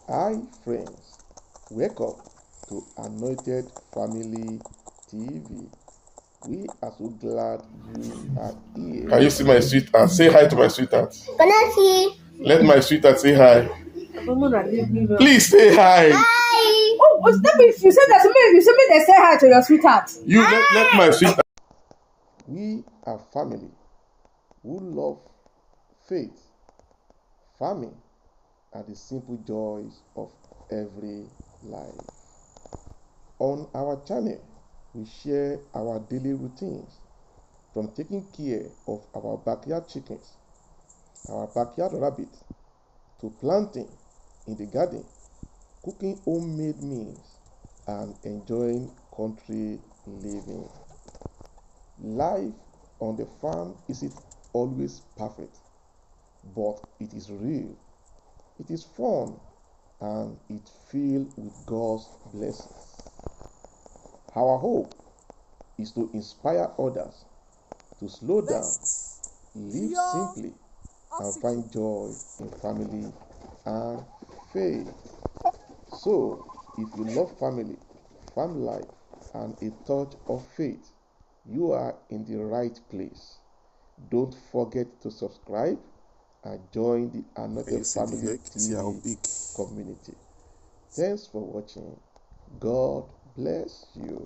Hi friends, welcome to Anointed Family TV. We are so glad you are here. Can you see my sweetheart? Say hi to my sweetheart. Can I see? Let my sweetheart say hi. Please say hi. Hi. Oh, that means you said they say hi to your sweetheart. You let my sweetheart. We are family who love faith, farming, and the simple joys of every life. On our channel, we share our daily routines from taking care of our backyard chickens, our backyard rabbits, to planting in the garden, cooking homemade meals, and enjoying country living. Life on the farm isn't always perfect, but it is real, it is fun, and it filled with God's blessings. Our hope is to inspire others to slow down, live simply, and find joy in family and faith. So, if you love family, farm life, and a touch of faith, you are in the right place. Don't forget to subscribe and join the Anointed Family TV community. Thanks for watching. God bless you.